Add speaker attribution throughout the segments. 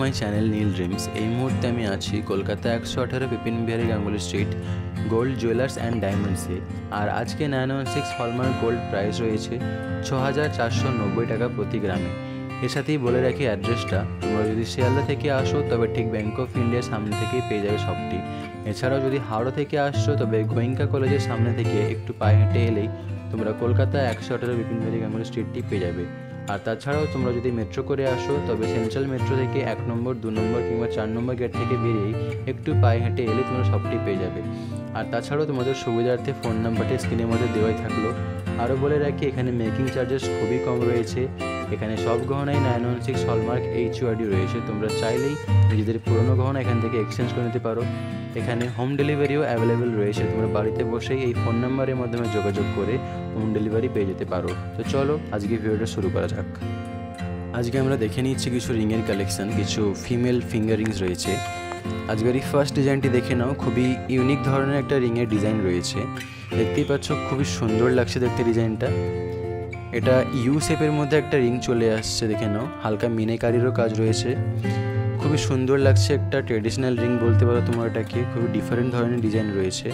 Speaker 1: My channel Neil dreams. এই মুহূর্তে আমি আছি Kolkata 118 Bipin Bihari Ganguly street gold jewellers and ডায়মন্ডসে। আর আজকে 916 হলমার্ক গোল্ড প্রাইস রয়েছে 6490 টাকা প্রতি গ্রামে। এর সাথেই বলে রাখি অ্যাড্রেসটা, তোমরা যদি শিয়ালদা থেকে আসো তবে ঠিক ব্যাঙ্ক অফ ইন্ডিয়ার সামনে থেকেই পেয়ে যাবে শপটি। এছাড়াও যদি হাওড়া থেকে আসছো তবে গোয়েঙ্কা কলেজের সামনে থেকে একটু পায়ে হেঁটে এলেই তোমরা কলকাতা 118 বিপিন বিহারী গাঙ্গুলি স্ট্রিটটি পেয়ে যাবে। আর তাছাড়াও তোমরা যদি মেট্রো করে আসো তবে সেন্ট্রাল মেট্রো থেকে 1 নম্বর 2 নম্বর কিংবা 4 নম্বর গেট থেকে বেরিয়েই একটু পায়ে হেঁটে এলে তোমরা সবটি পেয়ে যাবে। আর তাছাড়াও তোমাদের সুবিধার্থে ফোন নাম্বারটি স্ক্রিনের মধ্যে দেওয়াই থাকলো। আরও বলে রাখি এখানে মেকিং চার্জেস খুবই কম রয়েছে। এখানে সব গহনাই 916 হলমার্ক HUID রয়েছে। তোমরা চাইলেই নিজেদের পুরনো গহনা এখান থেকে এক্সচেঞ্জ করে নিতে পারো। এখানে হোম ডেলিভারিও অ্যাভেলেবেল রয়েছে। তোমরা বাড়িতে বসেই এই ফোন নাম্বারের মাধ্যমে যোগাযোগ করে হোম ডেলিভারি পেয়ে যেতে পারো। তো চলো আজকে ভিডিওটা শুরু করা যাক। আজকে আমরা দেখে নিচ্ছি কিছু রিংয়ের কালেকশন, কিছু ফিমেল ফিঙ্গার রিংস রয়েছে। আজকের এই ফার্স্ট ডিজাইনটি দেখে নাও, খুবই ইউনিক ধরনের একটা রিংয়ের ডিজাইন রয়েছে। দেখতেই পাচ্ছ খুবই সুন্দর লাগছে দেখতে ডিজাইনটা। এটা ইউ শেপের মধ্যে একটা রিং চলে আসছে, দেখে নাও। হালকা মিনেকারিরও কাজ রয়েছে, খুবই সুন্দর লাগছে। একটা ট্রেডিশনাল রিং বলতে পারো তোমরা এটাকে। খুবই ডিফারেন্ট ধরনের ডিজাইন রয়েছে,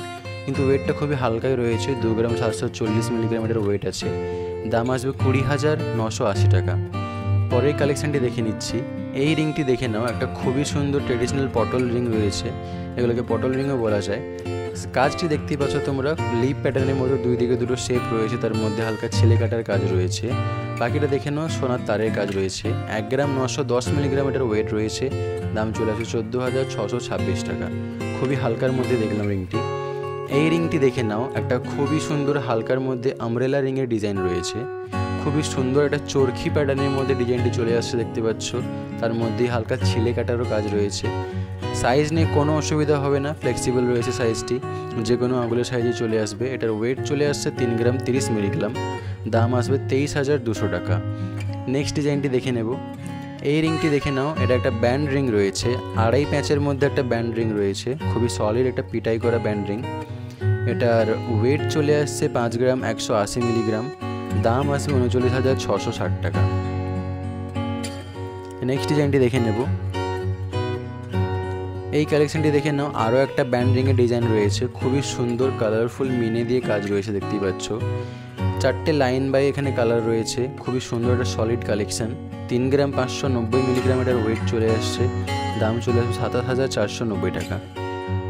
Speaker 1: কিন্তু ওয়েটটা খুবই হালকাই রয়েছে। 2 গ্রাম 740 মিলিগ্রামের ওয়েট আছে। দাম আসবে 20,980 টাকা। পরের কালেকশানটি দেখে নিচ্ছি। এই রিংটি দেখে নাও, একটা খুবই সুন্দর ট্রেডিশনাল পটল রিং রয়েছে। এগুলোকে পটল রিংও বলা যায়। কাজটি দেখতেই পাচ্ছ তোমরা, লিপ প্যাটার্নের মধ্যে 2 দিকে 2টো শেপ রয়েছে, তার মধ্যে হালকা ছেলে কাটার কাজ রয়েছে। বাকিটা দেখে নাও, সোনার তারের কাজ রয়েছে। 1 গ্রাম 910 মিলিগ্রাম এটার ওয়েট রয়েছে। দাম চলে আসে 14,626 টাকা। খুবই হালকার মধ্যে দেখলাম রিংটি। এই রিংটি দেখে নাও, একটা খুবই সুন্দর হালকার মধ্যে আমব্রেলা রিংয়ের ডিজাইন রয়েছে। খুবই সুন্দর একটা চরখি প্যাটার্নের মধ্যে ডিজাইনটি চলে আসছে, দেখতে পাচ্ছ। তার মধ্যেই হালকা ছিলে কাটারও কাজ রয়েছে। সাইজ নিয়ে কোনো অসুবিধা হবে না, ফ্লেক্সিবল রয়েছে সাইজটি, যে কোনো আঙুলের সাইজে চলে আসবে। এটার ওয়েট চলে আসছে 3 গ্রাম 30 মিলিগ্রাম। দাম আসবে 23,200 টাকা। নেক্সট ডিজাইনটি দেখে নেব। এই রিংটি দেখে নাও, এটা একটা ব্যান্ড রিং রয়েছে। 2.5 প্যাঁচের মধ্যে একটা ব্যান্ড রিং রয়েছে, খুবই সলিড একটা পিটাই করা ব্যান্ড রিং। এটার ওয়েট চলে আসছে 5 গ্রাম 180 মিলিগ্রাম। দাম আসবে 39,660 টাকা। নেক্সট ডিজাইনটি দেখে নেব। এই কালেকশনটি দেখে নাও, আরও একটা ব্যান্ড রিংয়ের ডিজাইন রয়েছে। খুবই সুন্দর কালারফুল মিনে দিয়ে কাজ রয়েছে, দেখতেই পাচ্ছ। 4টে লাইন বাই এখানে কালার রয়েছে। খুবই সুন্দর একটা সলিড কালেকশন। 3 গ্রাম 590 মিলিগ্রাম এটার ওয়েট চলে আসছে। দাম চলে আসবে 27,490 টাকা।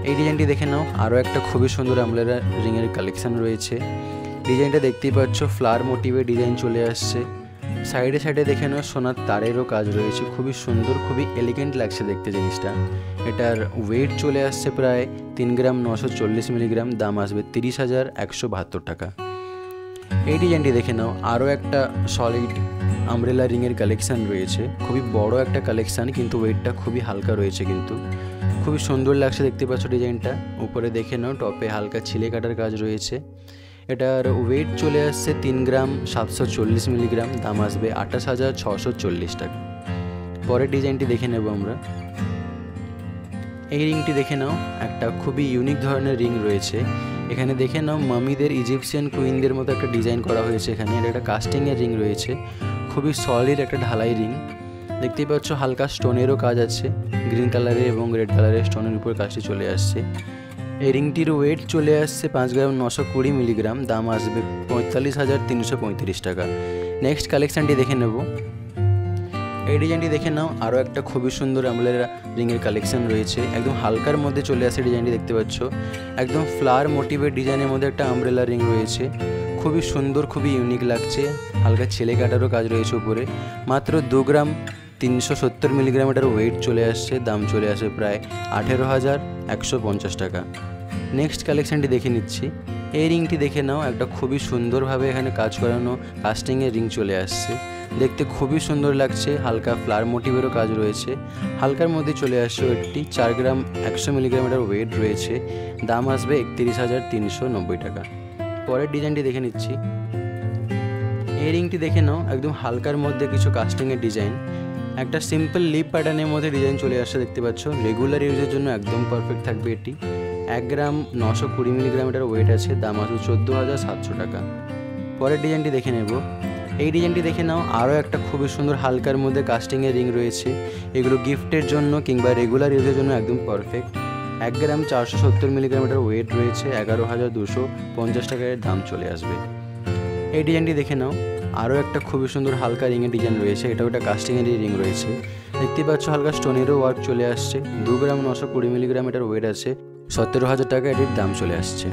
Speaker 1: এই ডিজাইনটি দেখে নাও, আরও একটা খুবই সুন্দর আমব্রেলা রিংয়ের কালেকশন রয়েছে। ডিজাইনটা দেখতেই পাচ্ছ, ফ্লাওয়ার মোটিভের ডিজাইন চলে আসছে। সাইডে সাইডে দেখে নাও, সোনার তারেরও কাজ রয়েছে। খুবই সুন্দর, খুবই এলিগেন্ট লাগছে দেখতে জিনিসটা। এটার ওয়েট চলে আসছে প্রায় 3 গ্রাম 940 মিলিগ্রাম। দাম আসবে 30,172 টাকা। এই ডিজাইনটি দেখে নাও, আরও একটা সলিড আমব্রেলা রিংয়ের কালেকশান রয়েছে। খুবই বড় একটা কালেকশান, কিন্তু ওয়েটটা খুবই হালকা রয়েছে, কিন্তু খুবই সুন্দর লাগছে দেখতে পাচ্ছ ডিজাইনটা। উপরে দেখে নাও, টপে হালকা ছিলে কাটার কাজ রয়েছে। এটার ওয়েট চলে আসছে 3 গ্রাম 740 মিলিগ্রাম। দাম আসবে 28,640 টাকা। পরের ডিজাইনটি দেখে নেব আমরা। এই রিংটি দেখে নাও, একটা খুবই ইউনিক ধরনের রিং রয়েছে। এখানে দেখে নাও, মামিদের ইজিপশিয়ান কুইনদের মতো একটা ডিজাইন করা হয়েছে এখানে। এটা একটা কাস্টিংয়ের রিং রয়েছে, খুবই সলিড একটা ঢালাই রিং। দেখতেই পাচ্ছ হালকা স্টোনেরও কাজ আছে। গ্রিন কালারের এবং রেড কালারের স্টোনের উপর কাজটি চলে আসছে। এই রিংটির ওয়েট চলে আসছে 5 গ্রাম 920 মিলিগ্রাম। দাম আসবে 45,335 টাকা। নেক্সট কালেকশানটি দেখে নেব। এই ডিজাইনটি দেখে নাও, আরও একটা খুবই সুন্দর আমব্রেলা রিংয়ের কালেকশন রয়েছে। একদম হালকার মধ্যে চলে আসে ডিজাইনটি, দেখতে পাচ্ছ। একদম ফ্লাওয়ার মোটিভের ডিজাইনের মধ্যে একটা আমব্রেলা রিং রয়েছে। খুবই সুন্দর, খুবই ইউনিক লাগছে। হালকা ছেলে কাটারও কাজ রয়েছে উপরে। মাত্র 2 গ্রাম 370 মিলিগ্রাম এটার ওয়েট চলে আসছে। দাম চলে আসে প্রায় 18,150 টাকা। নেক্সট কালেকশানটি দেখে নিচ্ছি। এই রিংটি দেখে নাও, একটা খুবই সুন্দরভাবে এখানে কাজ করানো কাস্টিংয়ের রিং চলে আসছে। দেখতে খুবই সুন্দর লাগছে। হালকা ফ্লাওয়ার মোটিভেরও কাজ রয়েছে। হালকার মধ্যে চলে আসছে ওয়েটটি। 4 গ্রাম 100 মিলিগ্রাম এটার ওয়েট রয়েছে। দাম আসবে 31,390 টাকা। পরের ডিজাইনটি দেখে নিচ্ছি। এই রিংটি দেখে নাও, একদম হালকার মধ্যে কিছু কাস্টিংয়ের ডিজাইন। একটা সিম্পল লিপ প্যাটার্নের মধ্যে ডিজাইন চলে আসছে, দেখতে পাচ্ছ। রেগুলার ইউজের জন্য একদম পারফেক্ট থাকবে এটি। 1 গ্রাম 920 মিলিগ্রাম এটার ওয়েট আছে। দাম আসবে 14,700 টাকা। পরের ডিজাইনটি দেখে নেব। এই ডিজাইনটি দেখে নাও, আরও একটা খুবই সুন্দর হালকার মধ্যে কাস্টিংয়ের রিং রয়েছে। এগুলো গিফটের জন্য কিংবা রেগুলার ইউজের জন্য একদম পারফেক্ট। 1 গ্রাম 470 মিলিগ্রামের ওয়েট রয়েছে, 11,250 টাকার দাম চলে আসবে। এই ডিজাইনটি দেখে নাও, আরও একটা খুবই সুন্দর হালকা রিংয়ের ডিজাইন রয়েছে, এটাও একটা কাস্টিংয়েরই রিং রয়েছে। দেখতে পাচ্ছ হালকা স্টোনেরও ওয়ার্ক চলে আসছে। 2 গ্রাম 920 মিলিগ্রাম এটার ওয়েট আছে, 17,000 টাকা এটির দাম চলে আসছে।